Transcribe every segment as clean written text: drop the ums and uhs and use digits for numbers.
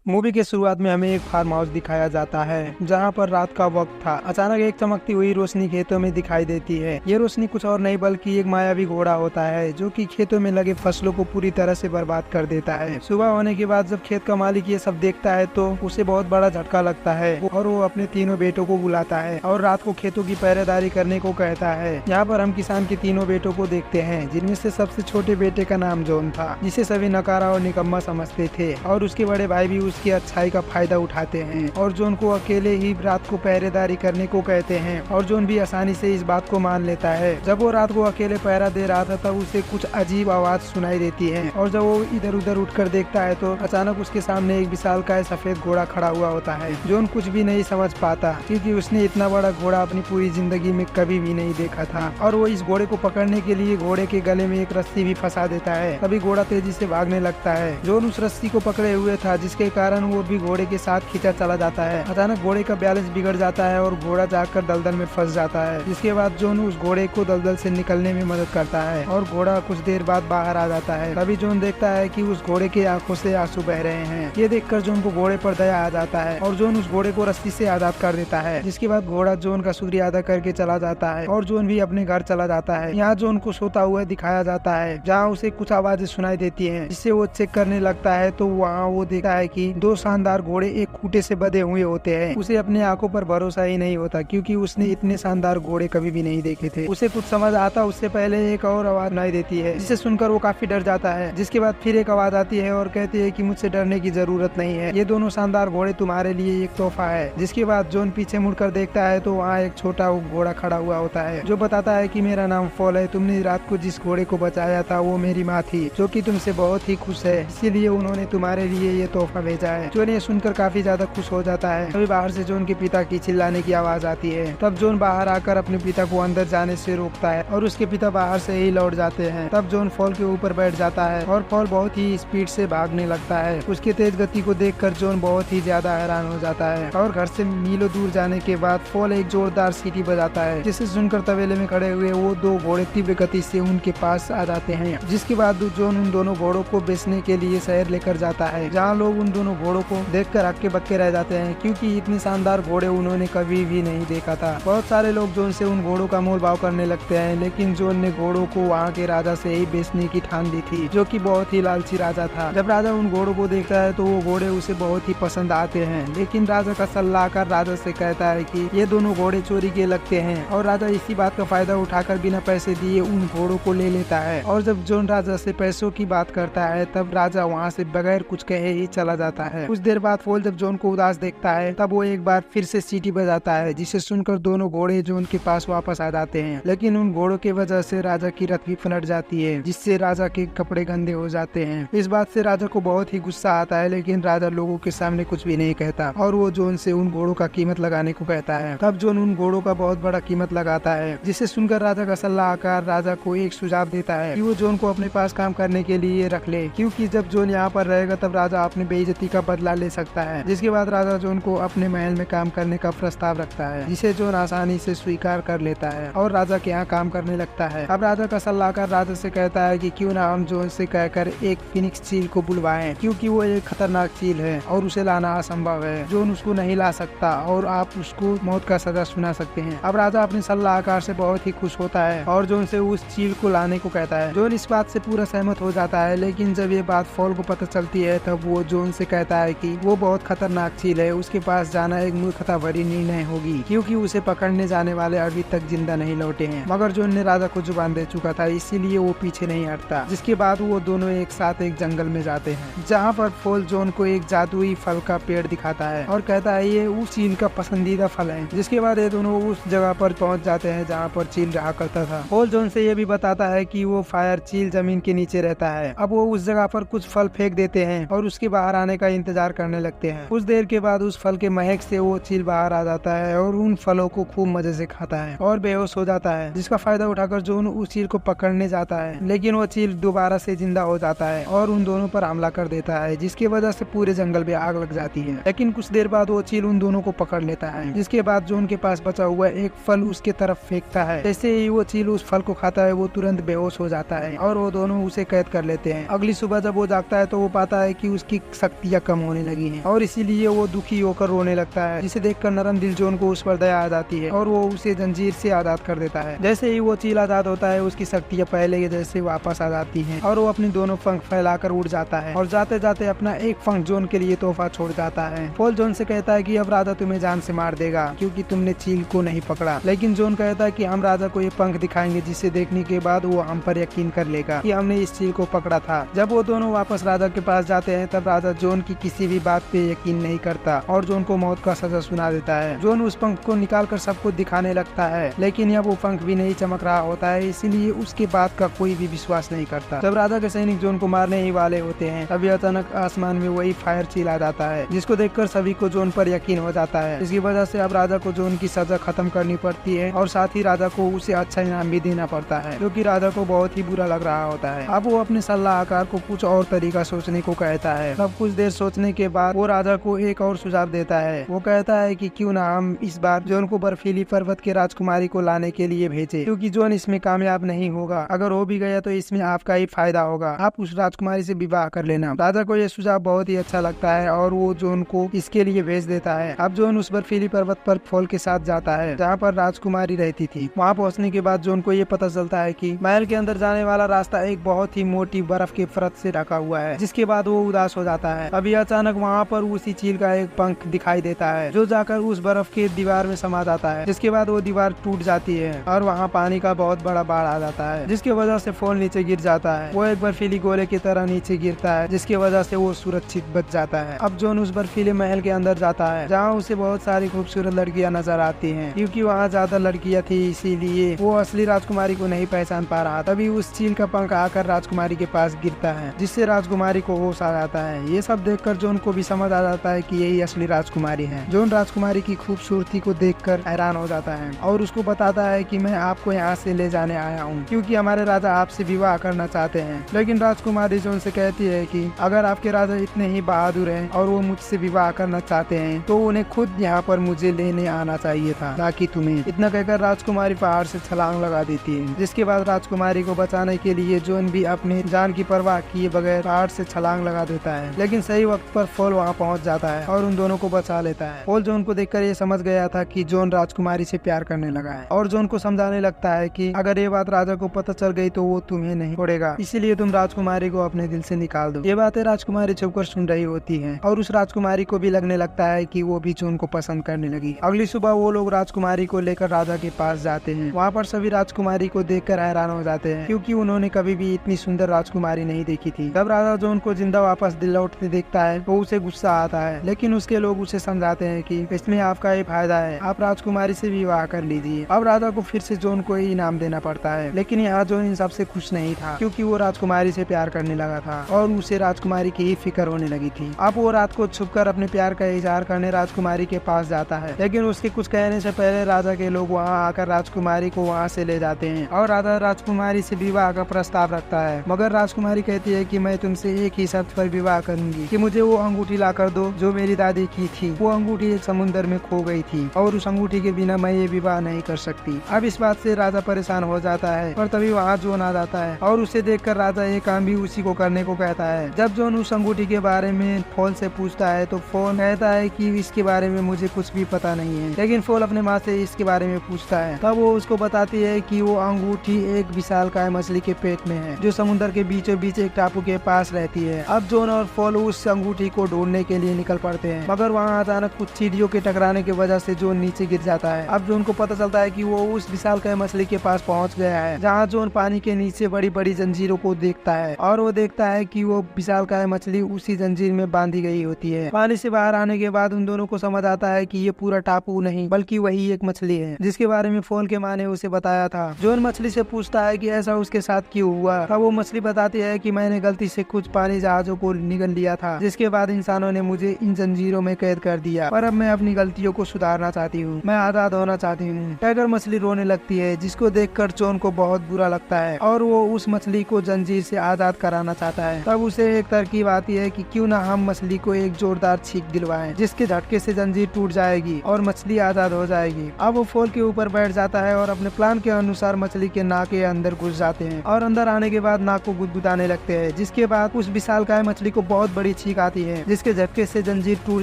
Movie के शुरुआत में हमें एक फार्म हाउस दिखाया जाता है जहां पर रात का वक्त था। अचानक एक चमकती हुई रोशनी खेतों में दिखाई देती है। ये रोशनी कुछ और नहीं बल्कि एक मायावी घोड़ा होता है जो कि खेतों में लगे फसलों को पूरी तरह से बर्बाद कर देता है। सुबह होने के बाद जब खेत का मालिक ये सब देखता है तो उसे बहुत बड़ा झटका लगता है और वो अपने तीनों बेटों को बुलाता है और रात को खेतों की पहरेदारी करने को कहता है। यहाँ पर हम किसान के तीनों बेटों को देखते हैं जिनमें से सबसे छोटे बेटे का नाम जॉन था जिसे सभी नकारा और निकम्मा समझते थे और उसके बड़े भाई भी उसकी अच्छाई का फायदा उठाते हैं और जॉन को अकेले ही रात को पहरेदारी करने को कहते हैं और जॉन भी आसानी से इस बात को मान लेता है। जब वो रात को अकेले पहरा दे रहा था तब उसे कुछ अजीब आवाज सुनाई देती है और जब वो इधर उधर उठकर देखता है तो अचानक उसके सामने एक विशालकाय सफेद घोड़ा खड़ा हुआ होता है। जॉन कुछ भी नहीं समझ पाता क्योंकि उसने इतना बड़ा घोड़ा अपनी पूरी जिंदगी में कभी भी नहीं देखा था और वो इस घोड़े को पकड़ने के लिए घोड़े के गले में एक रस्सी भी फंसा देता है। तभी घोड़ा तेजी से भागने लगता है। जॉन उस रस्सी को पकड़े हुए था जिसके कारण वो भी घोड़े के साथ खींचा चला जाता है। अचानक घोड़े का बैलेंस बिगड़ जाता है और घोड़ा जाकर दलदल में फंस जाता है। जिसके बाद जॉन उस घोड़े को दलदल से निकलने में मदद करता है और घोड़ा कुछ देर बाद बाहर आ जाता है। तभी जॉन देखता है कि उस घोड़े के आंखों से आंसू बह रहे हैं। ये देखकर जॉन को घोड़े पर दया आ जाता है और जॉन उस घोड़े को रस्सी से आजाद कर देता है। जिसके बाद घोड़ा जॉन का शुक्रिया अदा करके चला जाता है और जॉन भी अपने घर चला जाता है। यहाँ जॉन को सोता हुआ दिखाया जाता है जहाँ उसे कुछ आवाजें सुनाई देती है जिससे वो चेक करने लगता है तो वहाँ वो देखता है कि दो शानदार घोड़े एक खूंटे से बंधे हुए होते हैं। उसे अपने आंखों पर भरोसा ही नहीं होता क्योंकि उसने इतने शानदार घोड़े कभी भी नहीं देखे थे। उसे कुछ समझ आता उससे पहले एक और आवाज सुनाई देती है जिसे सुनकर वो काफी डर जाता है। जिसके बाद फिर एक आवाज आती है और कहती है कि मुझसे डरने की जरूरत नहीं है, ये दोनों शानदार घोड़े तुम्हारे लिए एक तोहफा है। जिसके बाद जॉन पीछे मुड़कर देखता है तो वहाँ एक छोटा घोड़ा खड़ा हुआ होता है जो बताता है कि मेरा नाम फॉल है। तुमने रात को जिस घोड़े को बचाया था वो मेरी माँ थी जो कि तुमसे बहुत ही खुश है, इसीलिए उन्होंने तुम्हारे लिए ये तोहफा भेजा है। जॉन ये सुनकर काफी ज्यादा खुश हो जाता है। तभी बाहर से जॉन के पिता की चिल्लाने की आवाज आती है। तब जॉन बाहर आकर अपने पिता को अंदर जाने से रोकता है और उसके पिता बाहर से ही लौट जाते हैं। तब जॉन फॉल के ऊपर बैठ जाता है और फॉल बहुत ही स्पीड से भागने लगता है। उसकी तेज गति को देखकर जॉन बहुत ही ज्यादा हैरान हो जाता है और घर से मीलों दूर जाने के बाद फॉल एक जोरदार सीटी बजाता है जिसे सुनकर तबेले में खड़े हुए वो दो घोड़े तीव्र गति से उनके पास आ जाते हैं। जिसके बाद जॉन उन दोनों घोड़ों को बेचने के लिए शहर लेकर जाता है जहाँ लोग उन दोनों घोड़ों को देखकर हक्के बक्के रह जाते हैं क्योंकि इतने शानदार घोड़े उन्होंने कभी भी नहीं देखा था। बहुत सारे लोग जॉन से उन घोड़ों का मोल भाव करने लगते हैं लेकिन जॉन ने घोड़ों को वहाँ के राजा से ही बेचने की ठान ली थी जो कि बहुत ही लालची राजा था। जब राजा उन घोड़ों को देखता है तो वो घोड़े उसे बहुत ही पसंद आते हैं लेकिन राजा का सलाहकार राजा से कहता है कि ये दोनों घोड़े चोरी के लगते हैं और राजा इसी बात का फायदा उठाकर बिना पैसे दिए उन घोड़ों को ले लेता है। और जब जॉन राजा से पैसों की बात करता है तब राजा वहाँ से बगैर कुछ कहे ही चला जाता है। कुछ देर बाद फॉल जब जॉन को उदास देखता है तब वो एक बार फिर से सीटी बजाता है जिसे सुनकर दोनों घोड़े जॉन के पास वापस आ जाते हैं। लेकिन उन घोड़ों की वजह से राजा की रथ भी पलट जाती है जिससे राजा के कपड़े गंदे हो जाते हैं। इस बात से राजा को बहुत ही गुस्सा आता है लेकिन राजा लोगों के सामने कुछ भी नहीं कहता और वो जॉन से उन घोड़ों का कीमत लगाने को कहता है। तब जॉन उन घोड़ों का बहुत बड़ा कीमत लगाता है जिसे सुनकर राजा का सलाहकार राजा को एक सुझाव देता है कि वो जॉन को अपने पास काम करने के लिए रख ले क्योंकि जब जॉन यहाँ पर रहेगा तब राजा अपनी बेइज्जती का बदला ले सकता है। जिसके बाद राजा जॉन को अपने महल में काम करने का प्रस्ताव रखता है जिसे जॉन आसानी से स्वीकार कर लेता है और राजा के यहाँ काम करने लगता है। अब राजा का सलाहकार राजा से कहता है कि क्यों ना हम जॉन से कहकर एक फिनिक्स चील को बुलवाएं क्योंकि वो एक खतरनाक चील है और उसे लाना असंभव है। जॉन उसको नहीं ला सकता और आप उसको मौत का सजा सुना सकते हैं। अब राजा अपने सलाहकार से बहुत ही खुश होता है और जॉन से उस चील को लाने को कहता है। जॉन इस बात से पूरा सहमत हो जाता है लेकिन जब ये बात फॉल को पता चलती है तब वो जॉन से कहता है कि वो बहुत खतरनाक चील है, उसके पास जाना एक मूर्खता भरी निर्णय होगी क्योंकि उसे पकड़ने जाने वाले अभी तक जिंदा नहीं लौटे हैं। मगर जॉन ने राजा को जुबान दे चुका था इसीलिए वो पीछे नहीं हटता। जिसके बाद वो दोनों एक साथ एक जंगल में जाते हैं जहाँ पर फॉल जॉन को एक जादुई फल का पेड़ दिखाता है और कहता है ये उस चील का पसंदीदा फल है। जिसके बाद ये दोनों उस जगह पर पहुँच जाते हैं जहाँ पर चील रहा करता था। फॉल जॉन से ये भी बताता है कि वो फायर चील जमीन के नीचे रहता है। अब वो उस जगह पर कुछ फल फेंक देते हैं और उसके बाहर आने का इंतजार करने लगते हैं। कुछ देर के बाद उस फल के महक से वो चील बाहर आ जाता है और उन फलों को खूब मजे से खाता है और बेहोश हो जाता है। जिसका फायदा उठाकर जॉन उस चील को पकड़ने जाता है लेकिन वो चील दोबारा से जिंदा हो जाता है और उन दोनों पर हमला कर देता है जिसकी वजह से पूरे जंगल में आग लग जाती है। लेकिन कुछ देर बाद वो चील उन दोनों को पकड़ लेता है। जिसके बाद जॉन के पास बचा हुआ एक फल उसके तरफ फेंकता है। जैसे ही वो चील उस फल को खाता है वो तुरंत बेहोश हो जाता है और वो दोनों उसे कैद कर लेते हैं। अगली सुबह जब वो जागता है तो वो पाता है कि उसकी शक्तियाँ शक्तियाँ कम होने लगी हैं और इसीलिए वो दुखी होकर रोने लगता है, जिसे देखकर नरम दिल जॉन को उस पर दया आ जाती है और वो उसे जंजीर से आजाद कर देता है। जैसे ही वो चील आजाद होता है उसकी शक्तियाँ पहले के जैसे वापस आ जाती हैं और वो अपने दोनों पंख फैलाकर उड़ जाता है और जाते जाते अपना एक पंख जॉन के लिए तोहफा छोड़ जाता है। पॉल जॉन से कहता है कि अब राजा तुम्हें जान से मार देगा क्योंकि तुमने चील को नहीं पकड़ा, लेकिन जॉन कहता है कि हम राजा को ये पंख दिखाएंगे जिसे देखने के बाद वो हम पर यकीन कर लेगा कि हमने इस चील को पकड़ा था। जब वो दोनों वापस राजा के पास जाते हैं तब राजा जॉन की किसी भी बात पे यकीन नहीं करता और जॉन को मौत का सजा सुना देता है। जॉन उस पंख को निकालकर सबको दिखाने लगता है, लेकिन अब वो पंख भी नहीं चमक रहा होता है, इसीलिए उसके बात का कोई भी विश्वास नहीं करता। जब राजा के सैनिक जॉन को मारने ही वाले होते हैं तभी अचानक आसमान में वही फायर चील आ जाता है, जिसको देखकर सभी को जॉन पर यकीन हो जाता है। इसकी वजह से अब राजा को जॉन की सजा खत्म करनी पड़ती है और साथ ही राजा को उसे अच्छा इनाम भी देना पड़ता है, जो कि राजा को बहुत ही बुरा लग रहा होता है। अब वो अपने सलाहकार को कुछ और तरीका सोचने को कहता है। तब कुछ देर सोचने के बाद वो राजा को एक और सुझाव देता है। वो कहता है कि क्यों ना हम इस बार जॉन को बर्फीली पर्वत के राजकुमारी को लाने के लिए भेजे, क्योंकि जॉन इसमें कामयाब नहीं होगा। अगर हो भी गया तो इसमें आपका ही फायदा होगा, आप उस राजकुमारी से विवाह कर लेना। राजा को यह सुझाव बहुत ही अच्छा लगता है और वो जॉन को इसके लिए भेज देता है। अब जॉन उस बर्फीली पर्वत पर फॉल के साथ जाता है जहाँ पर राजकुमारी रहती थी। वहाँ पहुँचने के बाद जॉन को ये पता चलता है कि महल के अंदर जाने वाला रास्ता एक बहुत ही मोटी बर्फ के परत से ढका हुआ है, जिसके बाद वो उदास हो जाता है। अभी अचानक वहाँ पर उसी चील का एक पंख दिखाई देता है जो जाकर उस बर्फ के दीवार में समा जाता है, जिसके बाद वो दीवार टूट जाती है और वहाँ पानी का बहुत बड़ा बाढ़ आ जाता है, जिसकी वजह से फॉल नीचे गिर जाता है। वो एक बर्फीली गोले की तरह नीचे गिरता है, जिसकी वजह से वो सुरक्षित बच जाता है। अब जॉन उस बर्फीले महल के अंदर जाता है जहाँ उसे बहुत सारी खूबसूरत लड़कियाँ नजर आती हैं। क्योंकि वहाँ ज्यादा लड़कियाँ थी इसीलिए वो असली राजकुमारी को नहीं पहचान पा रहा। तभी उस चील का पंख आकर राजकुमारी के पास गिरता है, जिससे राजकुमारी को होश आ जाता है। ये सब देखकर जॉन को भी समझ आ जाता है कि यही असली राजकुमारी है। जॉन राजकुमारी की खूबसूरती को देखकर हैरान हो जाता है और उसको बताता है कि मैं आपको यहाँ से ले जाने आया हूँ क्योंकि हमारे राजा आपसे विवाह करना चाहते हैं। लेकिन राजकुमारी जॉन से कहती है कि अगर आपके राजा इतने ही बहादुर हैं और वो मुझसे विवाह करना चाहते हैं तो उन्हें खुद यहाँ पर मुझे लेने आना चाहिए था, ना कि तुम्हें। इतना कहकर राजकुमारी पहाड़ से छलांग लगा देती है, जिसके बाद राजकुमारी को बचाने के लिए जॉन भी अपने जान की परवाह किए बगैर पहाड़ से छलांग लगा देता है। लेकिन सही वक्त पर फॉल वहाँ पहुँच जाता है और उन दोनों को बचा लेता है। फॉल जॉन को देखकर ये समझ गया था कि जॉन राजकुमारी से प्यार करने लगा है और जॉन को समझाने लगता है कि अगर ये बात राजा को पता चल गई तो वो तुम्हें नहीं छोड़ेगा, इसीलिए तुम राजकुमारी को अपने दिल से निकाल दो। ये बातें राजकुमारी छुपकर सुन रही होती है और उस राजकुमारी को भी लगने लगता है कि वो भी जॉन को पसंद करने लगी। अगली सुबह वो लोग राजकुमारी को लेकर राजा के पास जाते हैं। वहाँ पर सभी राजकुमारी को देखकर हैरान हो जाते हैं क्योंकि उन्होंने कभी भी इतनी सुंदर राजकुमारी नहीं देखी थी। जब राजा जॉन को जिंदा वापस दिल लौटते देखता है तो उसे गुस्सा आता है, लेकिन उसके लोग उसे समझाते हैं कि इसमें आपका ही फायदा है, आप राजकुमारी से विवाह कर लीजिए। अब राजा को फिर से जॉन को ही इनाम देना पड़ता है, लेकिन यहाँ जॉन इन सबसे खुश नहीं था क्योंकि वो राजकुमारी से प्यार करने लगा था और उसे राजकुमारी की ही फिक्र होने लगी थी। अब वो रात को छुपकर अपने प्यार का इजहार करने राजकुमारी के पास जाता है, लेकिन उसके कुछ कहने से पहले राजा के लोग वहाँ आकर राजकुमारी को वहाँ से ले जाते हैं और राजा राजकुमारी से विवाह का प्रस्ताव रखता है। मगर राजकुमारी कहती है कि मैं तुमसे एक ही शर्त पर विवाह करूंगी कि मुझे वो अंगूठी ला कर दो जो मेरी दादी की थी। वो अंगूठी एक समुद्र में खो गई थी और उस अंगूठी के बिना मैं ये विवाह नहीं कर सकती। अब इस बात से राजा परेशान हो जाता है और तभी वहाँ जॉन आ जाता है और उसे देखकर राजा ये काम भी उसी को करने को कहता है। जब जॉन उस अंगूठी के बारे में फॉल से पूछता है तो फॉल कहता है कि इसके बारे में मुझे कुछ भी पता नहीं है, लेकिन फॉल अपने माँ से इसके बारे में पूछता है। तब वो उसको बताती है कि वो अंगूठी एक विशालकाय मछली के पेट में है जो समुद्र के बीचों बीच एक टापू के पास रहती है। अब जॉन और फॉल उस अंगूठी को ढूंढने के लिए निकल पड़ते हैं, मगर वहाँ अचानक कुछ चींटियों के टकराने की वजह से जॉन नीचे गिर जाता है। अब जॉन को पता चलता है कि वो उस विशालकाय मछली के पास पहुँच गया है जहाँ जॉन पानी के नीचे बड़ी बड़ी जंजीरों को देखता है और वो देखता है कि वो विशालकाय मछली उसी जंजीर में बांधी गई होती है। पानी से बाहर आने के बाद उन दोनों को समझ आता है कि ये पूरा टापू नहीं बल्कि वही एक मछली है जिसके बारे में फॉल के माँ ने उसे बताया था। जॉन मछली से पूछता है कि ऐसा उसके साथ क्यों हुआ। तब वो मछली बताती है कि मैंने गलती से कुछ पानी जहाजों को निगल लिया था, जिसके बाद इंसानों ने मुझे इन जंजीरों में कैद कर दिया, पर अब मैं अपनी गलतियों को सुधारना चाहती हूँ, मैं आजाद होना चाहती हूँ। कहकर मछली रोने लगती है, जिसको देखकर जॉन को बहुत बुरा लगता है और वो उस मछली को जंजीर से आजाद कराना चाहता है। तब उसे एक तरकीब आती है कि क्यों ना हम मछली को एक जोरदार छींक दिलवाएं, जिसके झटके से जंजीर टूट जाएगी और मछली आजाद हो जाएगी। अब वो फॉल के ऊपर बैठ जाता है और अपने प्लान के अनुसार मछली के नाक के अंदर घुस जाते हैं और अंदर आने के बाद नाक को गुदगुदाने लगते हैं, जिसके बाद उस विशालकाय मछली को बहुत बड़ी छींक आती है, जिसके झटके से जंजीर टूट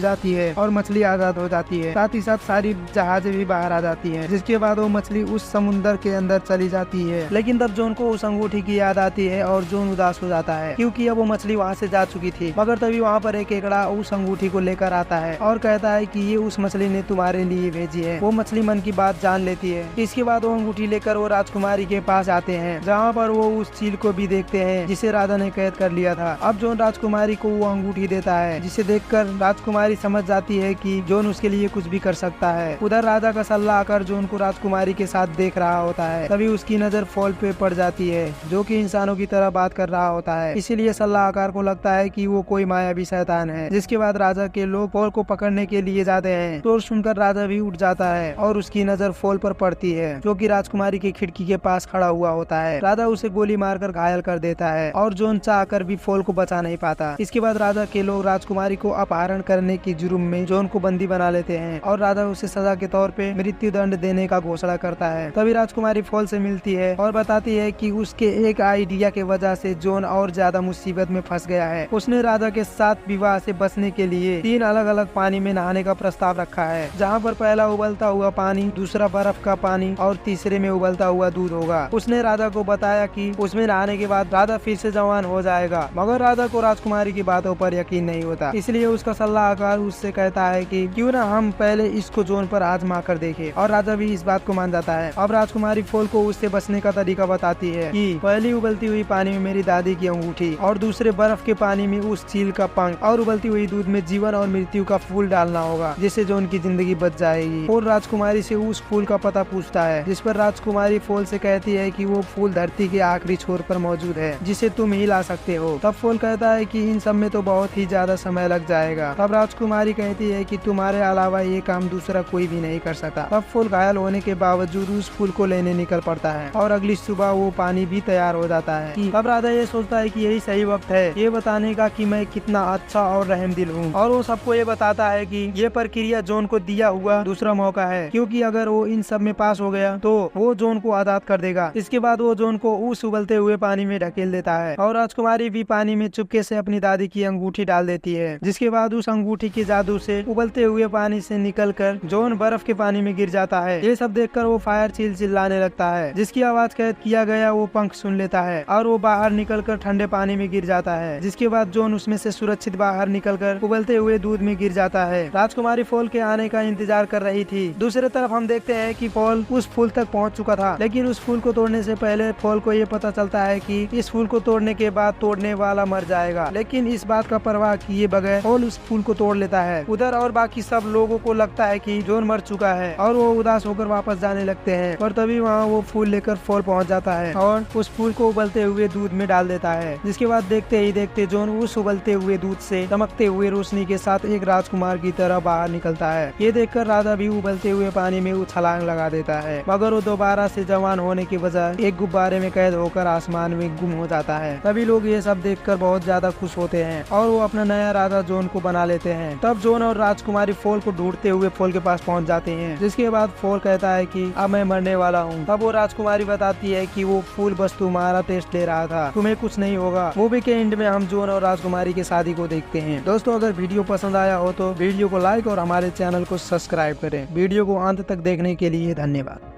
जाती है और मछली आजाद हो जाती है। साथ ही साथ सारी जहाजें भी बाहर आ जाती है, जिसके बाद वो मछली उस समुद्र के अंदर चली जाती है। लेकिन तब जॉन को उस अंगूठी की याद आती है और जॉन उदास हो जाता है, क्योंकि अब वो मछली वहाँ से जा चुकी थी। मगर तभी वहाँ पर एक केकड़ा उस अंगूठी को लेकर आता है और कहता है कि ये उस मछली ने तुम्हारे लिए भेजी है। वो मछली मन की बात जान लेती है। इसके बाद वो अंगूठी लेकर वो राजकुमारी के पास आते हैं, जहाँ पर वो उस चील को भी देखते हैं जिसे राजा ने कैद कर लिया था। अब जॉन राजकुमारी को वो अंगूठी देता है, जिसे देखकर राजकुमारी समझ जाती है कि जॉन उसके लिए कुछ भी कर सकता है। उधर राजा का सल्ला आकर जॉन को राजकुमारी के साथ देख रहा होता है। तभी उसकी नजर फॉल पे पड़ जाती है, जो कि इंसानों की तरह बात कर रहा होता है। इसीलिए सल्लाहकार को लगता है कि वो कोई मायावी शैतान है। जिसके बाद राजा के लोग फॉल को पकड़ने के लिए जाते हैं। तो सुनकर राजा भी उठ जाता है और उसकी नजर फॉल पर पड़ती है, जो कि राजकुमारी की खिड़की के पास खड़ा हुआ होता है। राजा उसे गोली मारकर घायल कर देता है और जॉन चाहकर भी फॉल को बचा नहीं पाता। इसके बाद राजा के लोग राजकुमारी को अपहरण करने की जुर्म में जॉन को बंदी बना लेते हैं और राजा उसे सजा के तौर पे मृत्यु दंड देने का घोषणा करता है। तभी राजकुमारी फॉल से मिलती है और बताती है कि उसके एक आइडिया के वजह से जॉन और ज्यादा मुसीबत में फंस गया है। उसने राजा के साथ विवाह से बचने के लिए 3 अलग अलग पानी में नहाने का प्रस्ताव रखा है, जहाँ पर पहला उबलता हुआ पानी, दूसरा बर्फ का पानी और तीसरे में उबलता हुआ दूध होगा। उसने राजा को बताया कि उसमें नहाने के बाद राजा फिर से जवान हो जाएगा। मगर राजा को राजकुमारी की बातों पर यकीन नहीं होता, इसलिए उसका सलाहकार उससे कहता है कि क्यों ना हम पहले इसको जॉन पर आजमा कर देखें। और राजा भी इस बात को मान जाता है। अब राजकुमारी फॉल को उससे बचने का तरीका बताती है कि पहली उबलती हुई पानी में मेरी दादी की अंगूठी, और दूसरे बर्फ के पानी में उस चील का पंख, और उबलती हुई दूध में जीवन और मृत्यु का फूल डालना होगा, जिससे जॉन की जिंदगी बच जाएगी। और राजकुमारी से उस फूल का पता पूछता है, जिस पर राजकुमारी फॉल से कहती है कि वो फूल धरती के आखिरी छोर पर मौजूद है, जिसे तुम ही ला सकते हो। तब फॉल कहता है कि इन सब में तो बहुत ही ज्यादा समय लग जाएगा। तब राजकुमारी कहती है कि तुम्हारे अलावा ये काम दूसरा कोई भी नहीं कर सकता। तब फूल घायल होने के बावजूद उस फूल को लेने निकल पड़ता है और अगली सुबह वो पानी भी तैयार हो जाता है। तब राजा ये सोचता है कि यही सही वक्त है ये बताने का कि मैं कितना अच्छा और रहमदिल हूँ, और वो सबको ये बताता है कि ये प्रक्रिया जॉन को दिया हुआ दूसरा मौका है, क्योंकि अगर वो इन सब में पास हो गया तो वो जॉन को आजाद कर देगा। इसके बाद वो जॉन को उस उबलते हुए पानी में ढकेल देता है और राजकुमारी भी पानी में चुपके से अपनी दादी की अंगूठी डाल देती है, जिसके बाद उस अंगूठी के जादू से उबलते हुए पानी से निकलकर जॉन बर्फ के पानी में गिर जाता है। ये सब देखकर वो फायर चील चिल्लाने लगता है, जिसकी आवाज कैद किया गया वो पंख सुन लेता है और वो बाहर निकलकर ठंडे पानी में गिर जाता है। जिसके बाद जॉन उसमें से सुरक्षित बाहर निकलकर उबलते हुए दूध में गिर जाता है। राजकुमारी फॉल के आने का इंतजार कर रही थी। दूसरी तरफ हम देखते हैं कि फॉल उस फूल तक पहुंच चुका था, लेकिन उस फूल को तोड़ने से पहले फॉल को ये पता चलता है कि इस फूल को तोड़ने के बाद तोड़ने वाला मर जाएगा। लेकिन इस बात का परवाह किए बगैर फॉल उस फूल को तोड़ लेता है। उधर और बाकी सब लोगों को लगता है कि जॉन मर चुका है और वो उदास होकर वापस जाने लगते हैं। और तभी वहाँ वो फूल लेकर फॉल पहुँच जाता है और उस फूल को उबलते हुए दूध में डाल देता है। जिसके बाद देखते ही देखते जॉन उस उबलते हुए दूध से चमकते हुए रोशनी के साथ एक राजकुमार की तरह बाहर निकलता है। ये देखकर राजा भी उबलते हुए पानी में छलांग लगा देता है, मगर वो दोबारा से जवान होने की बजाय एक गुब्बारे में कैद होकर आसमान में गुम हो जाता है। तभी लोग ये सब देखकर बहुत ज्यादा खुश होते हैं और वो अपना नया राजा जॉन को बना लेते हैं। तब जॉन और राजकुमारी फॉल को ढूंढते हुए फॉल के पास पहुंच जाते हैं। जिसके बाद फॉल कहता है कि अब मैं मरने वाला हूँ। तब वो राजकुमारी बताती है कि वो फूल बस तुम्हारा टेस्ट ले रहा था, तुम्हें कुछ नहीं होगा। मूवी के एंड में हम जॉन और राजकुमारी की शादी को देखते हैं। दोस्तों, अगर वीडियो पसंद आया हो तो वीडियो को लाइक और हमारे चैनल को सब्सक्राइब करें। वीडियो को अंत तक देखने के लिए धन्यवाद।